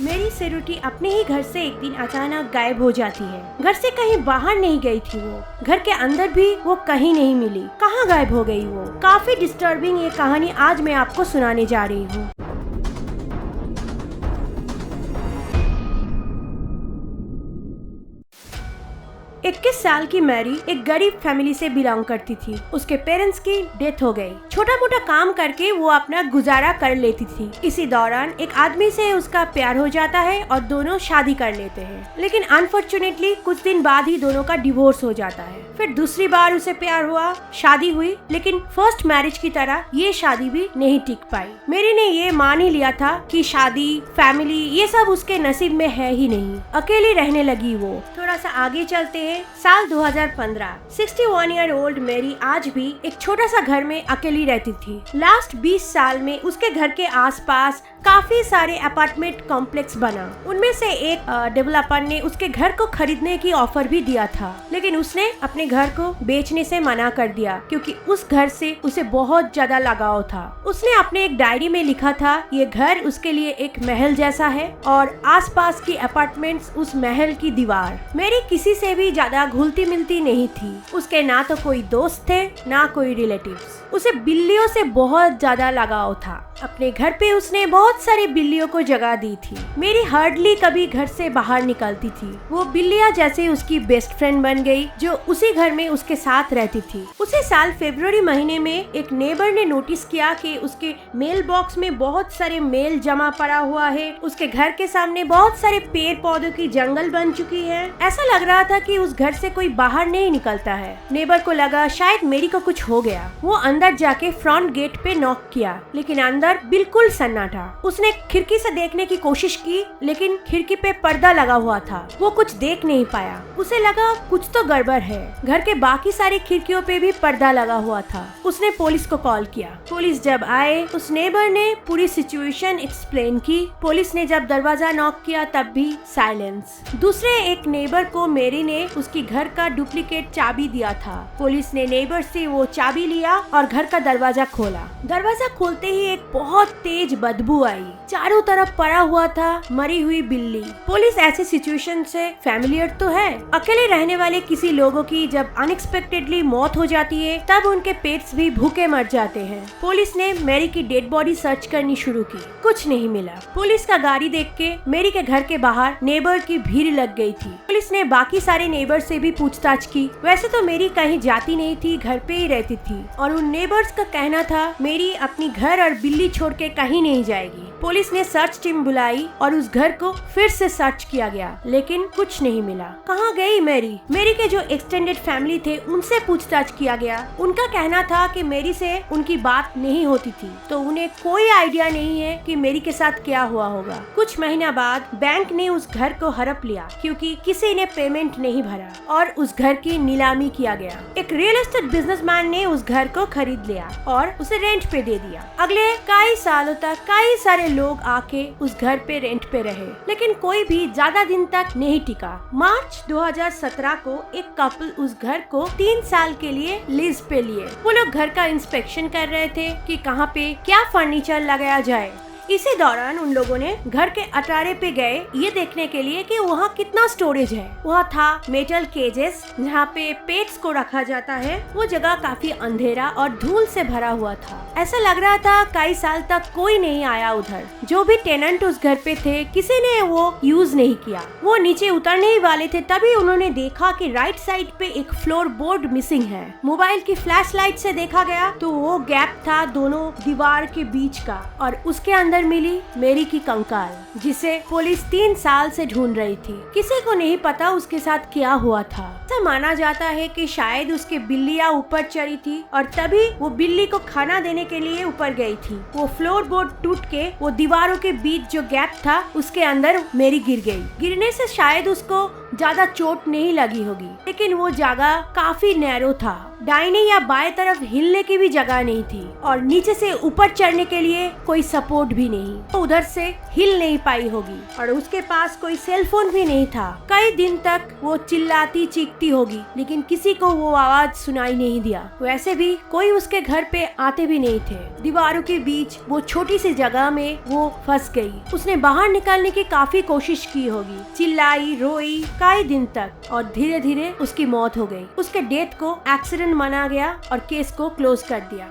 मेरी सेरुटी अपने ही घर से एक दिन अचानक गायब हो जाती है। घर से कहीं बाहर नहीं गई थी वो, घर के अंदर भी वो कहीं नहीं मिली। कहाँ गायब हो गई वो? काफी डिस्टर्बिंग ये कहानी आज मैं आपको सुनाने जा रही हूँ। 21 साल की मैरी एक गरीब फैमिली से बिलोंग करती थी। उसके पेरेंट्स की डेथ हो गई। छोटा मोटा काम करके वो अपना गुजारा कर लेती थी। इसी दौरान एक आदमी से उसका प्यार हो जाता है और दोनों शादी कर लेते हैं। लेकिन अनफॉर्चुनेटली कुछ दिन बाद ही दोनों का डिवोर्स हो जाता है। फिर दूसरी बार उसे प्यार हुआ, शादी हुई, लेकिन फर्स्ट मैरिज की तरह ये शादी भी नहीं टिक पाई। मेरी ने ये मान ही लिया था कि शादी, फैमिली ये सब उसके नसीब में है ही नहीं। अकेली रहने लगी वो। थोड़ा सा आगे चलते हैं। साल 2015। 61 ईयर ओल्ड मेरी आज भी एक छोटा सा घर में अकेली रहती थी। लास्ट 20 साल में उसके घर के आसपास काफी सारे अपार्टमेंट कॉम्प्लेक्स बना। उनमें से एक डेवलपर ने उसके घर को खरीदने की ऑफर भी दिया था, लेकिन उसने अपने घर को बेचने से मना कर दिया क्योंकि उस घर से उसे बहुत ज्यादा लगाव था। उसने अपने एक डायरी में लिखा था, ये घर उसके लिए एक महल जैसा है और आसपास की अपार्टमेंट्स उस महल की दीवार। मेरी किसी से भी ज्यादा घुलती मिलती नहीं थी। उसके ना तो कोई दोस्त थे, ना कोई रिलेटिव्स। उसे बिल्लियों से बहुत ज्यादा लगाव था। अपने घर पे उसने बहुत सारी बिल्लियों को जगह दी थी। मेरी हार्डली कभी घर से बाहर निकलती थी। वो बिल्लियाँ जैसे उसकी बेस्ट फ्रेंड बन गई, जो उसी घर में उसके साथ रहती थी। उसी साल फरवरी महीने में एक नेबर ने नोटिस किया कि उसके मेल बॉक्स में बहुत सारे मेल जमा पड़ा हुआ है। उसके घर के सामने बहुत सारे पेड़ पौधों की जंगल बन चुकी है। ऐसा लग रहा था कि उस घर से कोई बाहर नहीं निकलता है। नेबर को लगा शायद मेरी को कुछ हो गया। वो अंदर जाके फ्रंट गेट पे नॉक किया, लेकिन अंदर बिल्कुल सन्नाटा। उसने खिड़की से देखने की कोशिश की, लेकिन खिड़की पे पर्दा लगा हुआ था। वो कुछ देख नहीं पाया। उसे लगा कुछ तो गड़बड़ है। घर के बाकी सारी खिड़कियों पे भी पर्दा लगा हुआ था। उसने पुलिस को कॉल किया। पुलिस जब आए, उस नेबर ने पूरी सिचुएशन एक्सप्लेन की। पुलिस ने जब दरवाजा नॉक किया तब भी साइलेंस। दूसरे एक नेबर को मेरी ने उसकी घर का डुप्लीकेट चाबी दिया था। पुलिस ने नेबर से वो चाबी लिया और घर का दरवाजा खोला। दरवाजा खोलते ही एक बहुत तेज बदबू आई। चारों तरफ पड़ा हुआ था मरी हुई बिल्ली। पुलिस ऐसे सिचुएशन से फैमिलियर तो है। अकेले रहने वाले किसी लोगों की जब अनएक्सपेक्टेडली मौत हो जाती है, तब उनके पेट्स भी भूखे मर जाते हैं। पुलिस ने मेरी की डेड बॉडी सर्च करनी शुरू की। कुछ नहीं मिला। पुलिस का गाड़ी देख के मेरी के घर के बाहर नेबर की भीड़ लग गई थी। पुलिस ने बाकी सारे नेबर से भी पूछताछ की। वैसे तो मेरी कहीं जाती नहीं थी, घर पे ही रहती थी और उन नेबर्स का कहना था मेरी अपनी घर और बिल्ली छोड़ के कहीं नहीं जाएगी। पुलिस ने सर्च टीम बुलाई और उस घर को फिर से सर्च किया गया, लेकिन कुछ नहीं मिला। कहाँ गई मेरी? मेरी के जो एक्सटेंडेड फैमिली थे उनसे पूछताछ किया गया। उनका कहना था कि मेरी से उनकी बात नहीं होती थी, तो उन्हें कोई आइडिया नहीं है कि मेरी के साथ क्या हुआ होगा। कुछ महीना बाद बैंक ने उस घर को हड़प लिया क्योंकि किसी ने पेमेंट नहीं भरा और उस घर की नीलामी किया गया। एक रियल एस्टेट बिजनेसमैन ने उस घर को खरीद लिया और उसे रेंट पे दे दिया। अगले कई सालों तक कई सारे लोग आके उस घर पे रेंट पे रहे, लेकिन कोई भी ज्यादा दिन तक नहीं टिका। मार्च 2017 को एक कपल उस घर को 3 साल के लिए लीज पे लिए। वो लोग घर का इंस्पेक्शन कर रहे थे कि कहाँ पे क्या फर्नीचर लगाया जाए। इसी दौरान उन लोगों ने घर के अटारे पे गए ये देखने के लिए कि वहाँ कितना स्टोरेज है। वहाँ था मेटल केजेस जहाँ पे पेट्स को रखा जाता है। वो जगह काफी अंधेरा और धूल से भरा हुआ था। ऐसा लग रहा था कई साल तक कोई नहीं आया उधर। जो भी टेनेंट उस घर पे थे, किसी ने वो यूज नहीं किया। वो नीचे उतरने ही वाले थे, तभी उन्होंने देखा कि राइट साइड पे एक फ्लोर बोर्ड मिसिंग है। मोबाइल की फ्लैश लाइट से देखा गया तो वो गैप था दोनों दीवार के बीच का और उसके अंदर मिली मेरी की कंकाल, जिसे पुलिस 3 साल से ढूंढ रही थी। किसी को नहीं पता उसके साथ क्या हुआ था। ऐसा माना जाता है कि शायद उसके बिल्लियाँ ऊपर चढ़ी थी और तभी वो बिल्ली को खाना देने के लिए ऊपर गई थी। वो फ्लोर बोर्ड टूट के वो दीवारों के बीच जो गैप था उसके अंदर मेरी गिर गई। गिरने से शायद उसको ज्यादा चोट नहीं लगी होगी, लेकिन वो जगह काफी नैरो था। दाहिने या बाएं तरफ हिलने की भी जगह नहीं थी और नीचे से ऊपर चढ़ने के लिए कोई सपोर्ट भी नहीं। वो उधर से हिल नहीं पाई होगी और उसके पास कोई सेल फोन भी नहीं था। कई दिन तक वो चिल्लाती चीखती होगी लेकिन किसी को वो आवाज सुनाई नहीं दिया। वैसे भी कोई उसके घर पे आते भी नहीं थे। दीवारों के बीच वो छोटी सी जगह में वो फंस गई। उसने बाहर निकलने की काफी कोशिश की होगी, चिल्लाई रोई कई दिन तक और धीरे धीरे उसकी मौत हो गई। उसके डेथ को एक्सीडेंट माना गया और केस को क्लोज कर दिया।